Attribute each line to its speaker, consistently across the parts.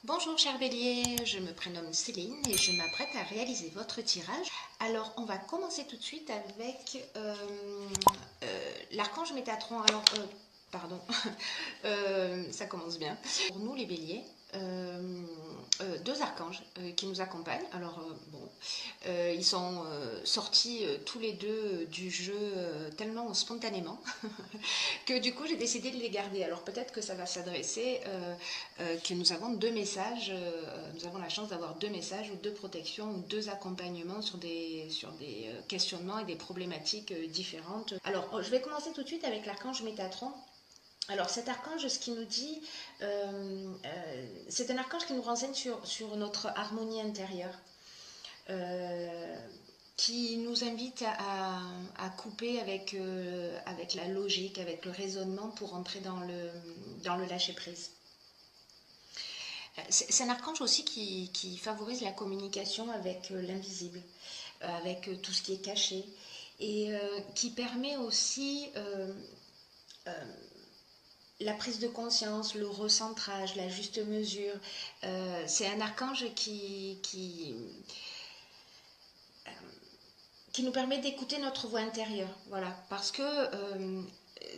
Speaker 1: Bonjour cher Bélier, je me prénomme Céline et je m'apprête à réaliser votre tirage. Alors on va commencer tout de suite avec l'archange Métatron. Pardon, ça commence bien. Pour nous les Béliers, deux archanges qui nous accompagnent. Ils sont sortis tous les deux du jeu tellement spontanément que du coup j'ai décidé de les garder. Alors peut-être que ça va s'adresser, que nous avons deux messages, nous avons la chance d'avoir deux messages ou deux protections ou deux accompagnements sur des questionnements et des problématiques différentes. Alors je vais commencer tout de suite avec l'archange Métatron. Alors cet archange, ce qu'il nous dit, c'est un archange qui nous renseigne sur notre harmonie intérieure. Qui nous invite à couper avec la logique, avec le raisonnement pour entrer dans le lâcher-prise. C'est un archange aussi qui favorise la communication avec l'invisible, avec tout ce qui est caché, et qui permet aussi la prise de conscience, le recentrage, la juste mesure. C'est un archange qui nous permet d'écouter notre voix intérieure, voilà, parce que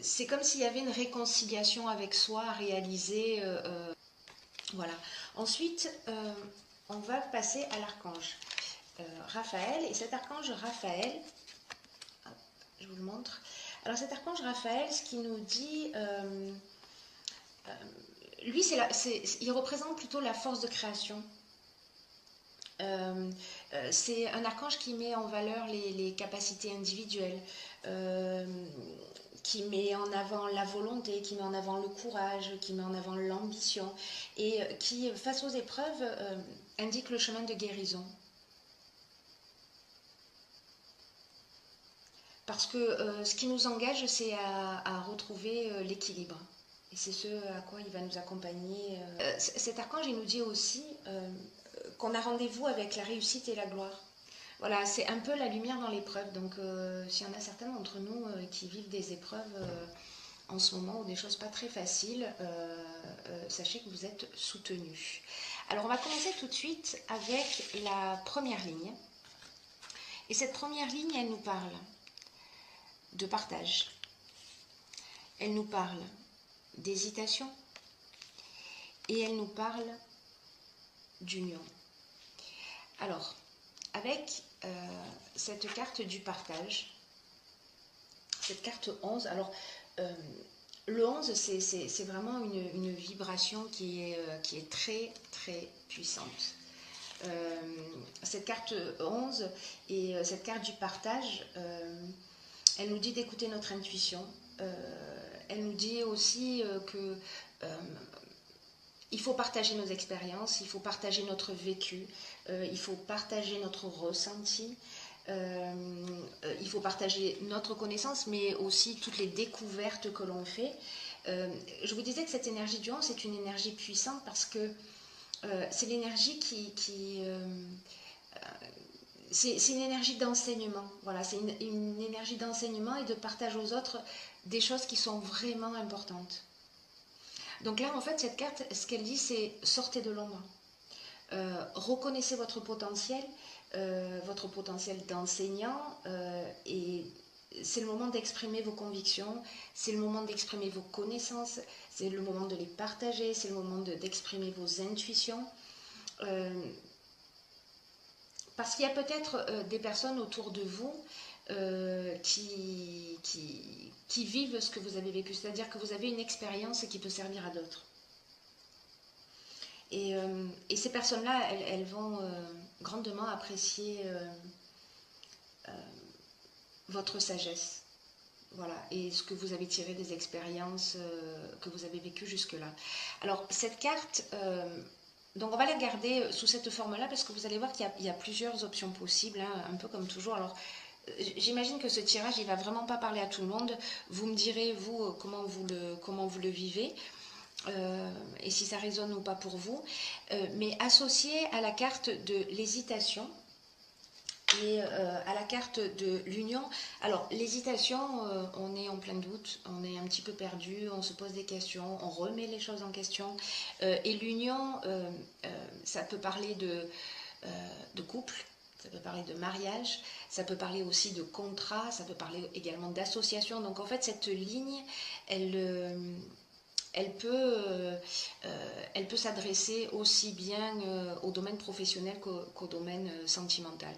Speaker 1: c'est comme s'il y avait une réconciliation avec soi à réaliser, voilà. Ensuite, on va passer à l'archange Raphaël, et cet archange Raphaël, je vous le montre. Alors cet archange Raphaël, ce qu'il nous dit, lui, il représente plutôt la force de création. C'est un archange qui met en valeur les capacités individuelles, qui met en avant la volonté, qui met en avant le courage, qui met en avant l'ambition, et qui, face aux épreuves, indique le chemin de guérison. Parce que ce qui nous engage, c'est à retrouver l'équilibre. Et c'est ce à quoi il va nous accompagner. Cet archange, il nous dit aussi qu'on a rendez-vous avec la réussite et la gloire. Voilà, c'est un peu la lumière dans l'épreuve. Donc, s'il y en a certains d'entre nous qui vivent des épreuves en ce moment ou des choses pas très faciles, sachez que vous êtes soutenus. Alors, on va commencer tout de suite avec la première ligne. Et cette première ligne, elle nous parle de partage. Elle nous parle d'hésitation. Et elle nous parle d'union. Alors, avec cette carte du partage, cette carte 11, alors le 11, c'est vraiment une vibration qui est très très puissante. Cette carte 11 et cette carte du partage, elle nous dit d'écouter notre intuition. Elle nous dit aussi que il faut partager nos expériences, il faut partager notre vécu, il faut partager notre ressenti, il faut partager notre connaissance, mais aussi toutes les découvertes que l'on fait. Je vous disais que cette énergie du 11, c'est une énergie puissante parce que c'est l'énergie c'est une énergie d'enseignement. Voilà, c'est une énergie d'enseignement et de partage aux autres des choses qui sont vraiment importantes. Donc là, en fait, cette carte, ce qu'elle dit, c'est sortez de l'ombre. Reconnaissez votre potentiel d'enseignant, et c'est le moment d'exprimer vos convictions, c'est le moment d'exprimer vos connaissances, c'est le moment de les partager, c'est le moment d'exprimer vos intuitions. Parce qu'il y a peut-être des personnes autour de vous qui vivent ce que vous avez vécu, c'est-à-dire que vous avez une expérience qui peut servir à d'autres. Et ces personnes-là, elles vont grandement apprécier votre sagesse. Voilà, et ce que vous avez tiré des expériences que vous avez vécues jusque-là. Alors, cette carte, donc on va la garder sous cette forme-là parce que vous allez voir qu'il y a plusieurs options possibles, hein, un peu comme toujours. Alors, j'imagine que ce tirage, il ne va vraiment pas parler à tout le monde. Vous me direz, vous, comment vous le vivez. Et si ça résonne ou pas pour vous, mais associé à la carte de l'hésitation, Et à la carte de l'union, alors l'hésitation, on est en plein doute, on est un petit peu perdu, on se pose des questions, on remet les choses en question. Et l'union, ça peut parler de couple, ça peut parler de mariage, ça peut parler aussi de contrat, ça peut parler également d'association. Donc en fait, cette ligne, elle peut s'adresser aussi bien au domaine professionnel qu'au domaine sentimental.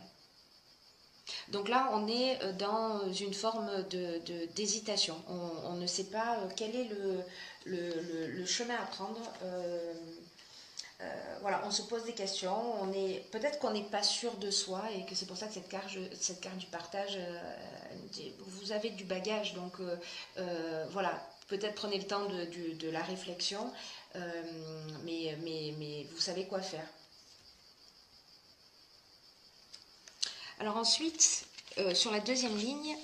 Speaker 1: Donc là, on est dans une forme d'hésitation. On ne sait pas quel est le chemin à prendre. Voilà, on se pose des questions. Peut-être qu'on n'est pas sûr de soi et que c'est pour ça que cette carte du partage, vous avez du bagage. Donc voilà, peut-être prenez le temps de la réflexion, mais vous savez quoi faire. Alors ensuite, sur la deuxième ligne,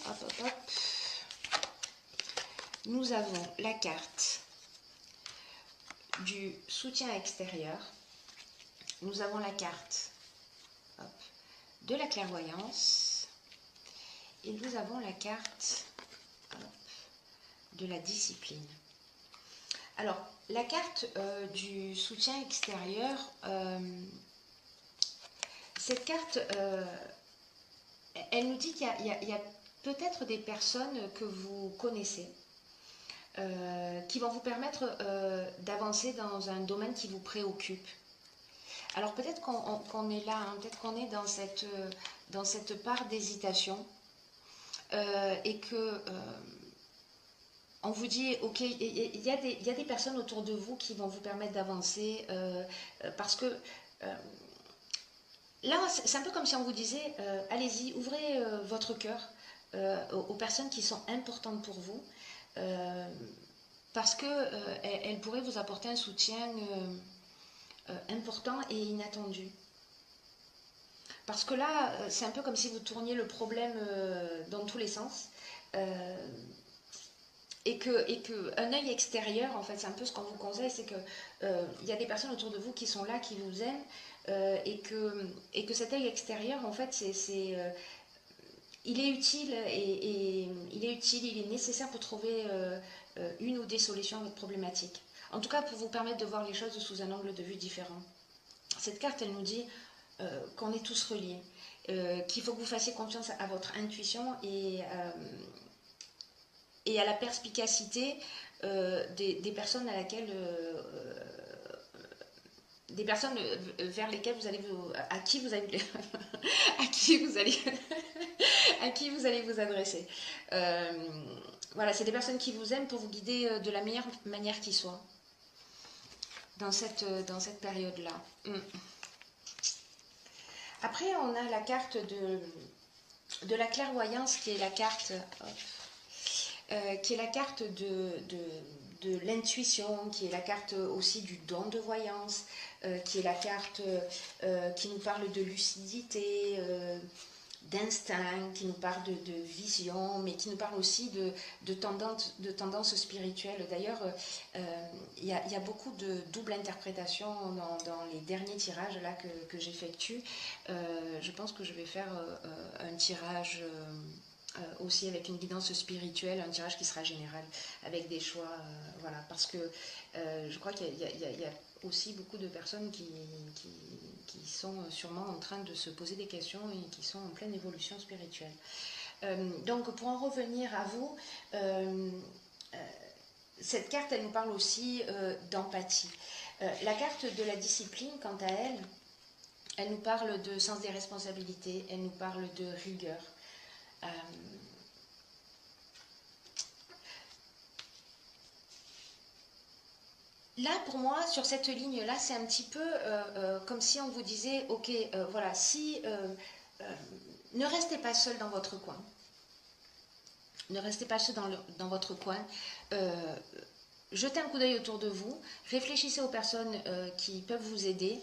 Speaker 1: nous avons la carte du soutien extérieur. Nous avons la carte de la clairvoyance. Et nous avons la carte de la discipline. Alors, la carte du soutien extérieur, cette carte... elle nous dit qu'il y a peut-être des personnes que vous connaissez qui vont vous permettre d'avancer dans un domaine qui vous préoccupe. Alors peut-être qu'on est là, hein, peut-être qu'on est dans cette part d'hésitation et que on vous dit, ok, il y a des personnes autour de vous qui vont vous permettre d'avancer parce que... là, c'est un peu comme si on vous disait, allez-y, ouvrez votre cœur aux personnes qui sont importantes pour vous, parce qu'elles pourraient vous apporter un soutien important et inattendu. Parce que là, c'est un peu comme si vous tourniez le problème dans tous les sens. Et que un œil extérieur, en fait, c'est un peu ce qu'on vous conseille, c'est que il y a des personnes autour de vous qui sont là, qui vous aiment, et que cet œil extérieur, en fait, il est utile et il est nécessaire pour trouver une ou des solutions à votre problématique. En tout cas, pour vous permettre de voir les choses sous un angle de vue différent. Cette carte, elle nous dit qu'on est tous reliés, qu'il faut que vous fassiez confiance à votre intuition et à la perspicacité des personnes des personnes vers lesquelles vous allez à qui vous allez à qui vous allez vous adresser. Voilà, c'est des personnes qui vous aiment pour vous guider de la meilleure manière qui soit dans cette période-là. Après, on a la carte de la clairvoyance qui est la carte de l'intuition, qui est la carte aussi du don de voyance, qui est la carte qui nous parle de lucidité, d'instinct, qui nous parle de vision, mais qui nous parle aussi de tendance spirituelle. D'ailleurs, il y a beaucoup de double interprétation dans les derniers tirages là que j'effectue. Je pense que je vais faire un tirage aussi avec une guidance spirituelle, un tirage qui sera général, avec des choix, voilà, parce que je crois qu'il y a aussi beaucoup de personnes qui sont sûrement en train de se poser des questions et qui sont en pleine évolution spirituelle. Donc pour en revenir à vous, cette carte, elle nous parle aussi d'empathie. La carte de la discipline, quant à elle, elle nous parle de sens des responsabilités, elle nous parle de rigueur. Là, pour moi, sur cette ligne-là, c'est un petit peu comme si on vous disait, ok, voilà, si ne restez pas seul dans votre coin. Ne restez pas seul dans votre coin. Jetez un coup d'œil autour de vous. Réfléchissez aux personnes qui peuvent vous aider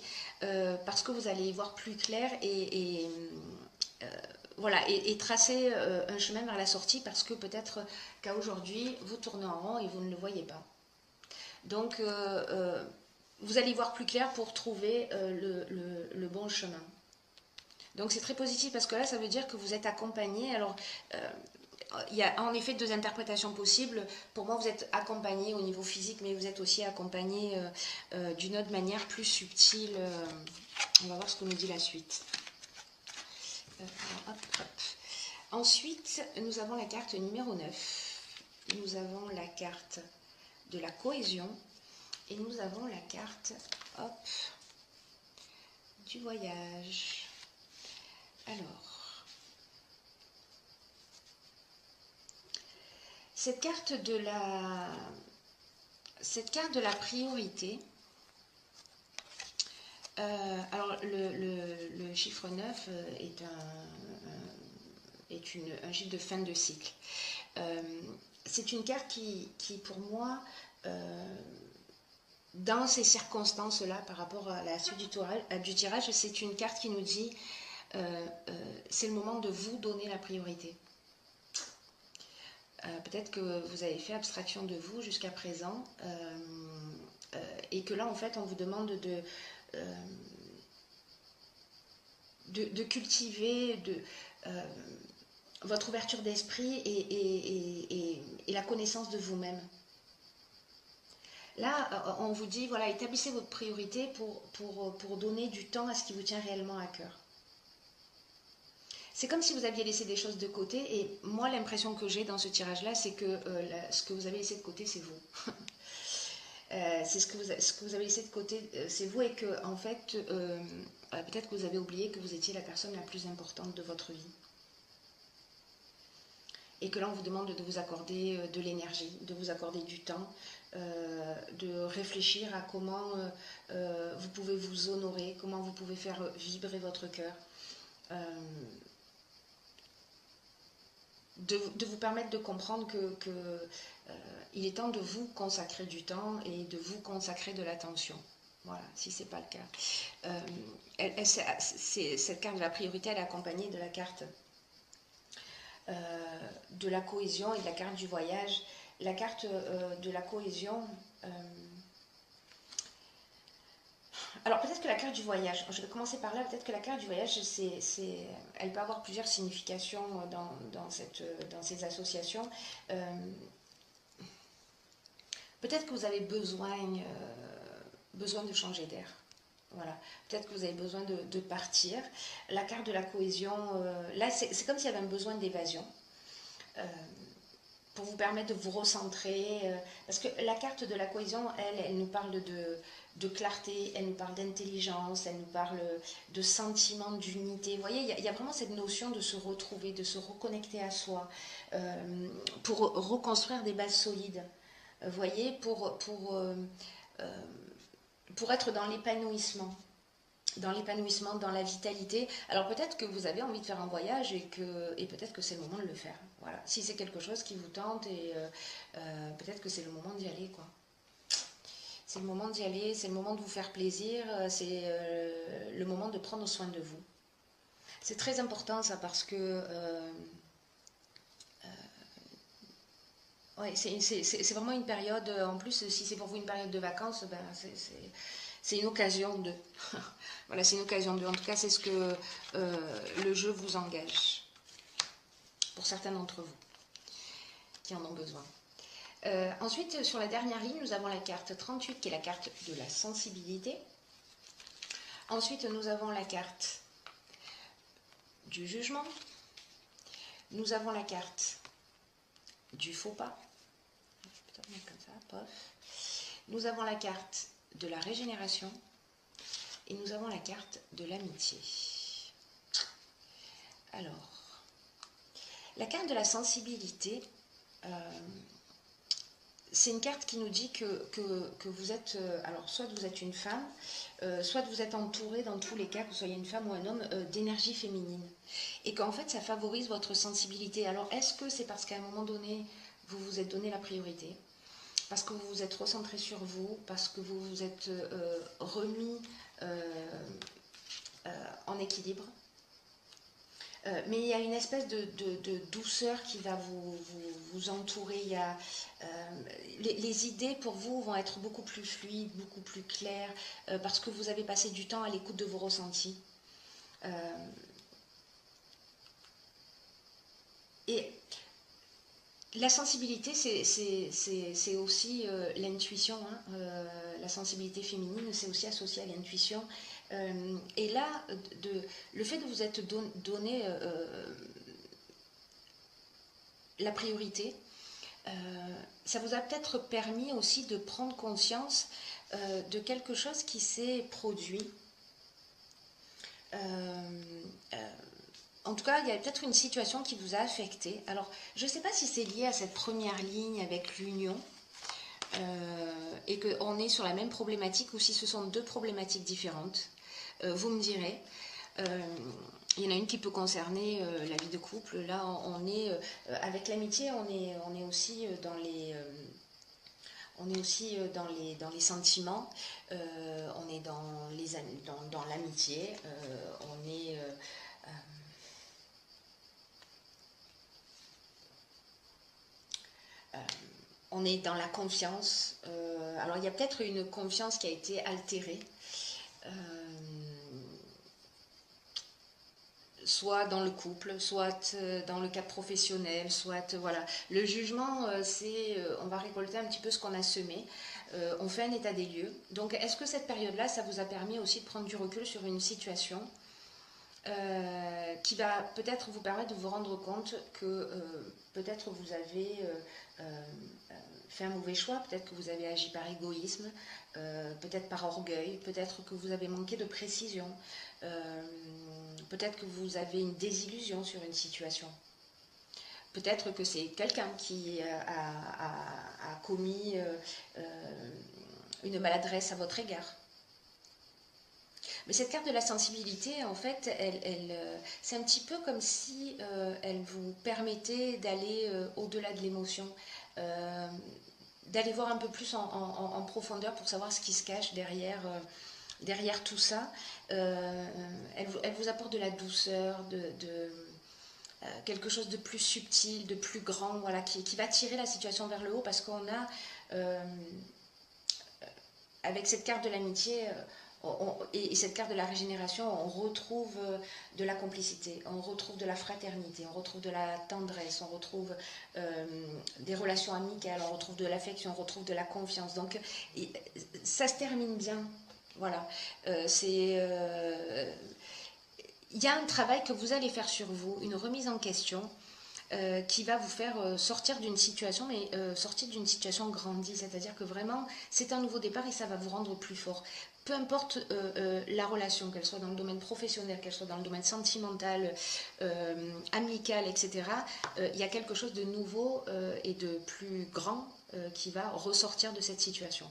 Speaker 1: parce que vous allez y voir plus clair voilà, et tracer un chemin vers la sortie parce que peut-être qu'à aujourd'hui, vous tournez en rond et vous ne le voyez pas. Donc, vous allez y voir plus clair pour trouver le bon chemin. Donc c'est très positif parce que là, ça veut dire que vous êtes accompagné. Alors, il y a en effet deux interprétations possibles. Pour moi, vous êtes accompagné au niveau physique, mais vous êtes aussi accompagné d'une autre manière plus subtile. On va voir ce que nous dit la suite. Hop, hop. Ensuite, nous avons la carte numéro 9. Nous avons la carte de la cohésion. Et nous avons la carte, hop, du voyage. Alors, cette carte de la priorité, alors le chiffre 9 est un chiffre de fin de cycle. C'est une carte qui pour moi, dans ces circonstances-là, par rapport à la suite du tirage, c'est une carte qui nous dit c'est le moment de vous donner la priorité. Peut-être que vous avez fait abstraction de vous jusqu'à présent et que là, en fait, on vous demande de cultiver votre ouverture d'esprit et la connaissance de vous-même. Là, on vous dit, voilà, établissez votre priorité pour donner du temps à ce qui vous tient réellement à cœur. C'est comme si vous aviez laissé des choses de côté, et moi, l'impression que j'ai dans ce tirage-là, c'est que ce que vous avez laissé de côté, c'est vous. C'est ce que vous avez laissé de côté, c'est vous, et que, en fait, peut-être que vous avez oublié que vous étiez la personne la plus importante de votre vie. Et que là, on vous demande de vous accorder de l'énergie, de vous accorder du temps, de réfléchir à comment vous pouvez vous honorer, comment vous pouvez faire vibrer votre cœur, de vous permettre de comprendre que il est temps de vous consacrer du temps et de vous consacrer de l'attention. Voilà, si ce n'est pas le cas. Cette carte de la priorité, elle est accompagnée de la carte de la cohésion et de la carte du voyage. La carte de la cohésion, alors peut-être que la carte du voyage, je vais commencer par là, peut-être que la carte du voyage, elle peut avoir plusieurs significations dans ces associations. Peut-être que vous avez besoin de changer d'air. Voilà, peut-être que vous avez besoin de partir. La carte de la cohésion, là c'est comme s'il y avait un besoin d'évasion. Pour vous permettre de vous recentrer, parce que la carte de la cohésion, elle nous parle de clarté, elle nous parle d'intelligence, elle nous parle de sentiment d'unité. Vous voyez, il y a vraiment cette notion de se retrouver, de se reconnecter à soi, pour reconstruire des bases solides. Vous voyez, pour être dans l'épanouissement, dans la vitalité. Alors peut-être que vous avez envie de faire un voyage et peut-être que c'est le moment de le faire. Voilà. Si c'est quelque chose qui vous tente, et peut-être que c'est le moment d'y aller, quoi. C'est le moment d'y aller, c'est le moment de vous faire plaisir, c'est le moment de prendre soin de vous. C'est très important ça, parce que ouais, c'est vraiment une période, en plus si c'est pour vous une période de vacances, ben, c'est une occasion de... Voilà, c'est une occasion de... En tout cas, c'est ce que le jeu vous engage. Pour certains d'entre vous qui en ont besoin. Ensuite, sur la dernière ligne, nous avons la carte 38, qui est la carte de la sensibilité. Ensuite, nous avons la carte du jugement. Nous avons la carte du faux pas. Comme ça, pof. Nous avons la carte de la régénération. Et nous avons la carte de l'amitié. Alors, la carte de la sensibilité, c'est une carte qui nous dit que vous êtes, alors soit vous êtes une femme, soit vous êtes entouré, dans tous les cas, que vous soyez une femme ou un homme, d'énergie féminine. Et qu'en fait, ça favorise votre sensibilité. Alors, est-ce que c'est parce qu'à un moment donné, vous vous êtes donné la priorité ? Parce que vous vous êtes recentré sur vous, parce que vous vous êtes remis en équilibre. Mais il y a une espèce de douceur qui va vous entourer. Il y a, les idées pour vous vont être beaucoup plus fluides, beaucoup plus claires, parce que vous avez passé du temps à l'écoute de vos ressentis. Et la sensibilité, c'est aussi l'intuition. Hein. La sensibilité féminine, c'est aussi associé à l'intuition. Et là, le fait de vous être donné la priorité, ça vous a peut-être permis aussi de prendre conscience de quelque chose qui s'est produit. En tout cas, il y a peut-être une situation qui vous a affecté. Alors, je ne sais pas si c'est lié à cette première ligne avec l'union et qu'on est sur la même problématique ou si ce sont deux problématiques différentes. Vous me direz. Il y en a une qui peut concerner la vie de couple. Là, on est avec l'amitié, on est aussi dans les dans les sentiments, on est dans l'amitié, on est on est dans la confiance. Alors il y a peut-être une confiance qui a été altérée. Soit dans le couple, soit dans le cadre professionnel, soit voilà. Le jugement, c'est on va récolter un petit peu ce qu'on a semé. On fait un état des lieux. Donc, est-ce que cette période-là, ça vous a permis aussi de prendre du recul sur une situation qui va peut-être vous permettre de vous rendre compte que peut-être vous avez fait un mauvais choix, peut-être que vous avez agi par égoïsme, peut-être par orgueil, peut-être que vous avez manqué de précision, peut-être que vous avez une désillusion sur une situation. Peut-être que c'est quelqu'un qui a commis une maladresse à votre égard. Mais cette carte de la sensibilité, en fait, c'est un petit peu comme si elle vous permettait d'aller au-delà de l'émotion, d'aller voir un peu plus en profondeur pour savoir ce qui se cache derrière tout ça. Elle vous apporte de la douceur, quelque chose de plus subtil, de plus grand, voilà, qui va tirer la situation vers le haut parce qu'on a, avec cette carte de l'amitié, et cette carte de la régénération, on retrouve de la complicité, on retrouve de la fraternité, on retrouve de la tendresse, on retrouve des relations amicales, on retrouve de l'affection, on retrouve de la confiance. Donc ça se termine bien. Voilà. Il y a un travail que vous allez faire sur vous, une remise en question qui va vous faire sortir d'une situation, mais sortir d'une situation grandie. C'est-à-dire que vraiment, c'est un nouveau départ et ça va vous rendre plus fort. Peu importe la relation, qu'elle soit dans le domaine professionnel, qu'elle soit dans le domaine sentimental, amical, etc., il y a quelque chose de nouveau et de plus grand qui va ressortir de cette situation.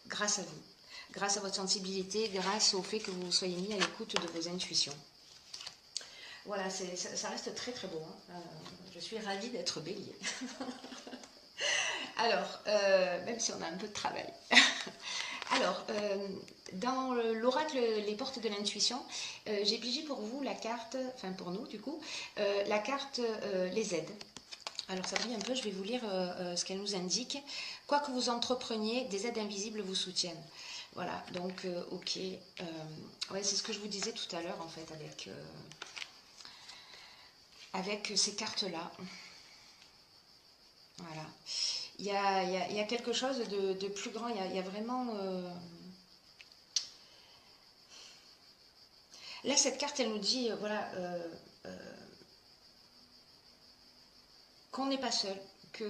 Speaker 1: Grâce à vous. Grâce à votre sensibilité, grâce au fait que vous soyez mis à l'écoute de vos intuitions. Voilà, ça reste très très beau. Hein. Je suis ravie d'être bélier. Alors, même si on a un peu de travail. Alors, dans l'oracle Les portes de l'intuition, j'ai pigé pour vous la carte, enfin pour nous du coup, la carte Les aides. Alors ça brille un peu, je vais vous lire ce qu'elle nous indique. Quoi que vous entrepreniez, des aides invisibles vous soutiennent. Voilà, donc ok. Ouais, c'est ce que je vous disais tout à l'heure en fait avec ces cartes-là. Voilà. Il y a quelque chose de plus grand. Il y a vraiment... Là, cette carte, elle nous dit, voilà, qu'on n'est pas seul, qu'il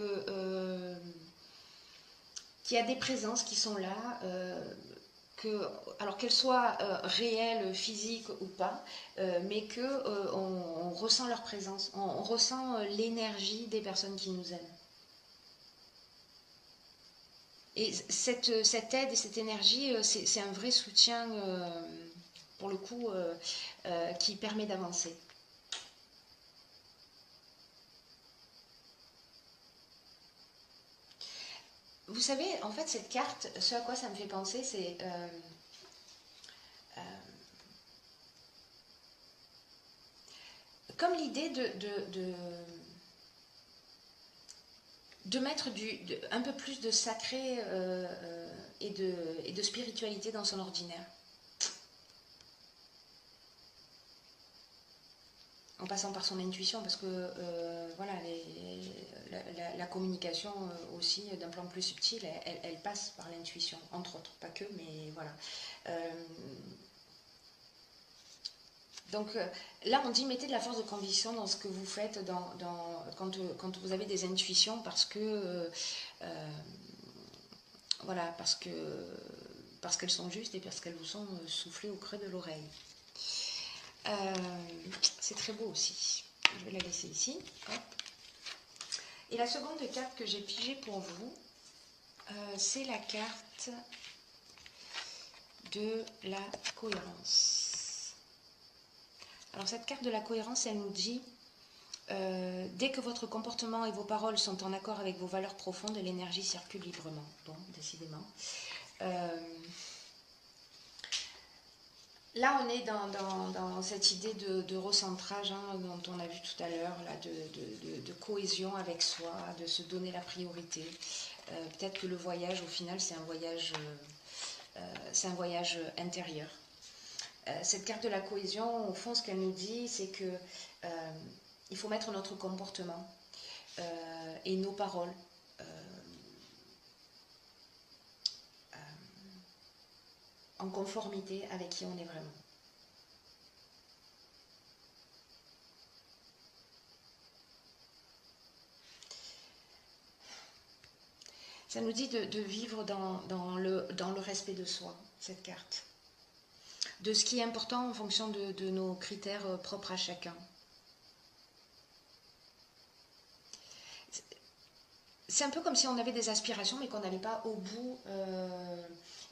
Speaker 1: y a des présences qui sont là, alors qu'elles soient réelles, physiques ou pas, mais qu'on ressent leur présence, on ressent l'énergie des personnes qui nous aiment. Et cette aide et cette énergie, c'est un vrai soutien, pour le coup, qui permet d'avancer. Vous savez, en fait, cette carte, ce à quoi ça me fait penser, c'est... comme l'idée de mettre un peu plus de sacré et de spiritualité dans son ordinaire. en passant par son intuition, parce que voilà, la communication aussi d'un plan plus subtil, elle passe par l'intuition, entre autres, pas que, mais voilà. Donc là, on dit mettez de la force de conviction dans ce que vous faites, quand vous avez des intuitions, parce que voilà, parce qu'elles sont justes et parce qu'elles vous sont soufflées au creux de l'oreille. C'est très beau aussi. Je vais la laisser ici. Hop. Et la seconde carte que j'ai pigée pour vous, c'est la carte de la cohérence. Alors cette carte de la cohérence, elle nous dit dès que votre comportement et vos paroles sont en accord avec vos valeurs profondes, l'énergie circule librement. Bon, décidément. Là, on est dans cette idée de recentrage dont on a vu tout à l'heure, de cohésion avec soi, de se donner la priorité. Peut-être que le voyage, au final, c'est un voyage intérieur. Cette carte de la cohésion, au fond, ce qu'elle nous dit, c'est que il faut mettre notre comportement et nos paroles en conformité avec qui on est vraiment. Ça nous dit de vivre dans le respect de soi, cette carte. De ce qui est important en fonction de nos critères propres à chacun. C'est un peu comme si on avait des aspirations mais qu'on n'allait pas au bout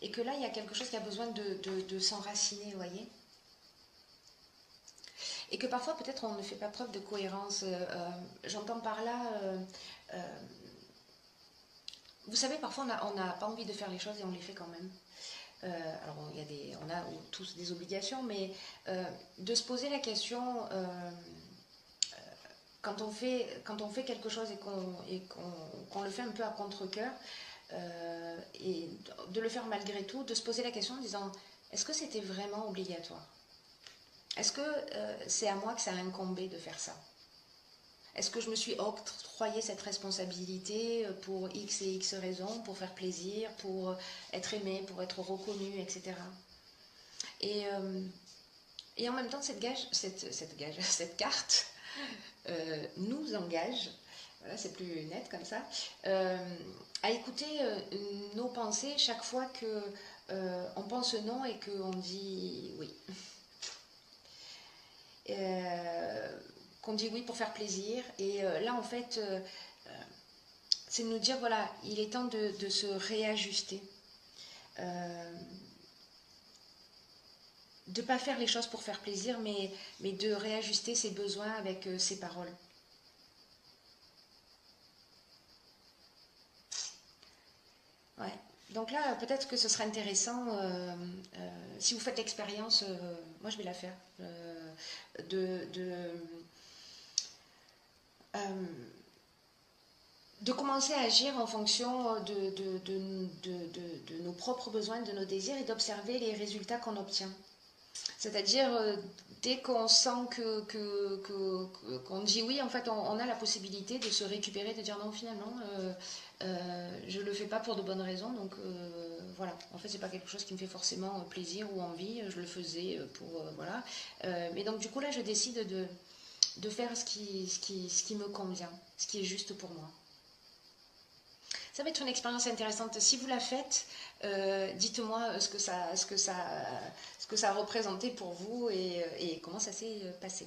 Speaker 1: et que là il y a quelque chose qui a besoin de s'enraciner, vous voyez. Et que parfois peut-être on ne fait pas preuve de cohérence. J'entends par là, vous savez, parfois on n'a pas envie de faire les choses et on les fait quand même. Alors on a tous des obligations, mais de se poser la question quand on fait quelque chose et qu'on le fait un peu à contre-cœur, et de le faire malgré tout, de se poser la question en disant est-ce que c'était vraiment obligatoire? Est-ce que c'est à moi que ça a incombé de faire ça? Est-ce que je me suis octroyé cette responsabilité pour X et X raisons, pour faire plaisir, pour être aimé, pour être reconnu, etc. Et en même temps, cette carte nous engage, voilà, c'est plus net comme ça, à écouter nos pensées chaque fois que on pense non et qu'on dit oui. Qu'on dit oui pour faire plaisir. Et là, en fait, c'est de nous dire, voilà, il est temps de se réajuster. De ne pas faire les choses pour faire plaisir, mais de réajuster ses besoins avec ses paroles. Ouais. Donc là, peut-être que ce sera intéressant, si vous faites l'expérience, moi je vais la faire, de commencer à agir en fonction de nos propres besoins, de nos désirs et d'observer les résultats qu'on obtient. C'est-à-dire, dès qu'on sent qu'on dit oui, en fait, on a la possibilité de se récupérer, de dire non, finalement, je ne le fais pas pour de bonnes raisons, donc voilà. En fait, c'est pas quelque chose qui me fait forcément plaisir ou envie, je le faisais pour, voilà. Mais donc, du coup, là, je décide de faire ce qui me convient, ce qui est juste pour moi. Ça va être une expérience intéressante. Si vous la faites, dites-moi ce que ça a représenté pour vous et comment ça s'est passé.